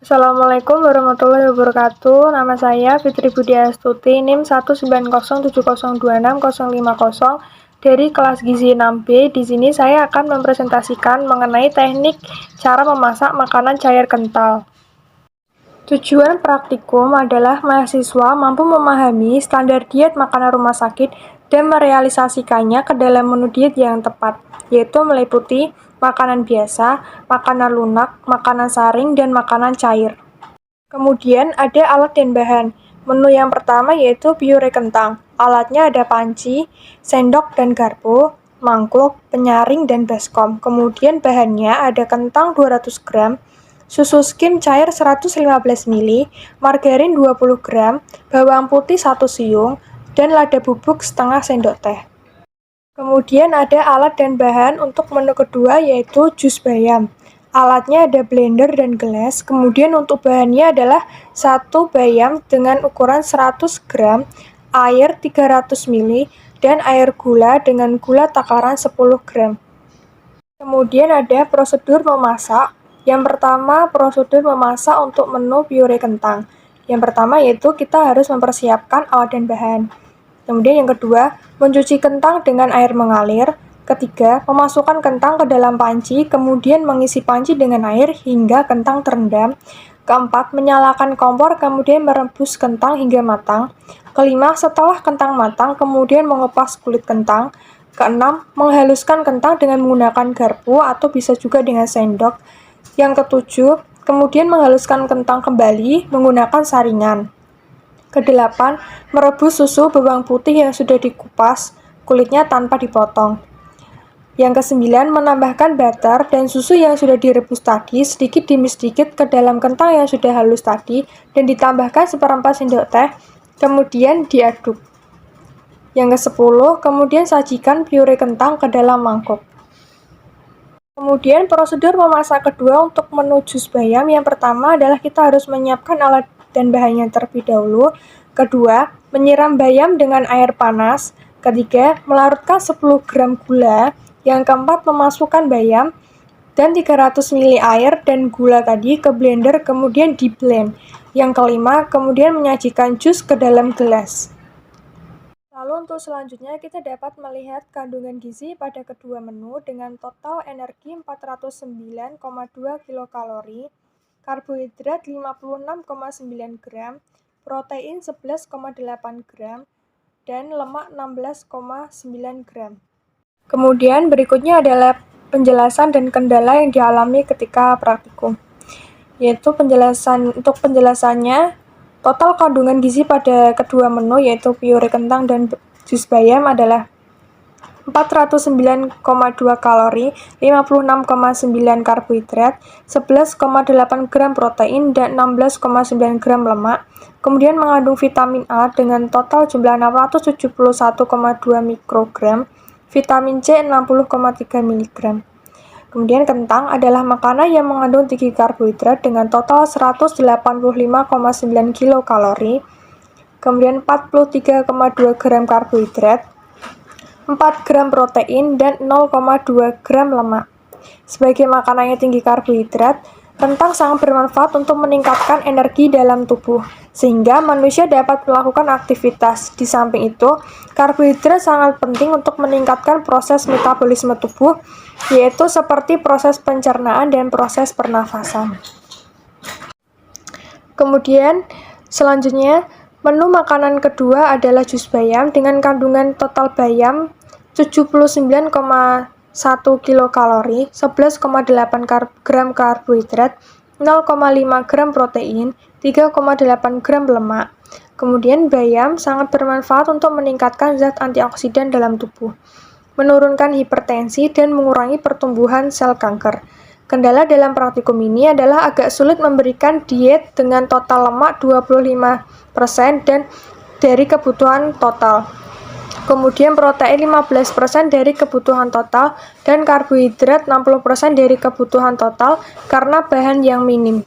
Assalamualaikum warahmatullahi wabarakatuh. Nama saya Fitri Budi Astuti, NIM 19070260050 dari kelas Gizi 6B. Di sini saya akan mempresentasikan mengenai teknik cara memasak makanan cair kental. Tujuan praktikum adalah mahasiswa mampu memahami standar diet makanan rumah sakit dan merealisasikannya ke dalam menu diet yang tepat, yaitu meliputi makanan biasa, makanan lunak, makanan saring, dan makanan cair. Kemudian ada alat dan bahan. Menu yang pertama yaitu pure kentang. Alatnya ada panci, sendok dan garpu, mangkuk, penyaring, dan baskom. Kemudian bahannya ada kentang 200 gram, susu skim cair 115 ml, margarin 20 gram, bawang putih 1 siung, dan lada bubuk setengah sendok teh. Kemudian ada alat dan bahan untuk menu kedua yaitu jus bayam. Alatnya ada blender dan gelas. Kemudian untuk bahannya adalah 1 bayam dengan ukuran 100 gram, air 300 ml, dan air gula dengan gula takaran 10 gram. Kemudian ada prosedur memasak. Yang pertama, prosedur memasak untuk menu pure kentang. Yang pertama yaitu kita harus mempersiapkan alat dan bahan. Kemudian yang kedua, mencuci kentang dengan air mengalir. Ketiga, memasukkan kentang ke dalam panci, kemudian mengisi panci dengan air hingga kentang terendam. Keempat, menyalakan kompor, kemudian merebus kentang hingga matang. Kelima, setelah kentang matang, kemudian mengupas kulit kentang. Keenam, menghaluskan kentang dengan menggunakan garpu atau bisa juga dengan sendok. Yang ketujuh, kemudian menghaluskan kentang kembali menggunakan saringan. Kedelapan, merebus susu bawang putih yang sudah dikupas, kulitnya tanpa dipotong. Yang kesembilan, menambahkan butter dan susu yang sudah direbus tadi sedikit demi sedikit ke dalam kentang yang sudah halus tadi dan ditambahkan seperempat sendok teh, kemudian diaduk. Yang kesepuluh, kemudian sajikan pure kentang ke dalam mangkuk. Kemudian prosedur memasak kedua untuk menu jus bayam, yang pertama adalah kita harus menyiapkan alat dan bahannya terlebih dahulu. Kedua, menyiram bayam dengan air panas. Ketiga, melarutkan 10 gram gula. Yang keempat, memasukkan bayam dan 300 ml air dan gula tadi ke blender kemudian di blend. Yang kelima, kemudian menyajikan jus ke dalam gelas. Lalu untuk selanjutnya kita dapat melihat kandungan gizi pada kedua menu dengan total energi 409,2 kilokalori, karbohidrat 56,9 gram, protein 11,8 gram, dan lemak 16,9 gram. Kemudian berikutnya adalah penjelasan dan kendala yang dialami ketika praktikum. Yaitu untuk penjelasannya, total kandungan gizi pada kedua menu yaitu pure kentang dan jus bayam adalah 409,2 kalori, 56,9 karbohidrat, 11,8 gram protein, dan 16,9 gram lemak. Kemudian mengandung vitamin A dengan total jumlah 671,2 mikrogram, vitamin C 60,3 mg. Kemudian kentang adalah makanan yang mengandung tinggi karbohidrat dengan total 185,9 kilokalori, kemudian 43,2 gram karbohidrat, 4 gram protein, dan 0,2 gram lemak. Sebagai makanan yang tinggi karbohidrat, kentang sangat bermanfaat untuk meningkatkan energi dalam tubuh, sehingga manusia dapat melakukan aktivitas. Di samping itu, karbohidrat sangat penting untuk meningkatkan proses metabolisme tubuh, yaitu seperti proses pencernaan dan proses pernafasan. Kemudian, selanjutnya, menu makanan kedua adalah jus bayam dengan kandungan total bayam 79,1 kilokalori, 11,8 gram karbohidrat, 0,5 gram protein, 3,8 gram lemak. Kemudian bayam sangat bermanfaat untuk meningkatkan zat antioksidan dalam tubuh, menurunkan hipertensi, dan mengurangi pertumbuhan sel kanker. Kendala dalam praktikum ini adalah agak sulit memberikan diet dengan total lemak 25% dan dari kebutuhan total. Kemudian protein 15% dari kebutuhan total dan karbohidrat 60% dari kebutuhan total karena bahan yang minim.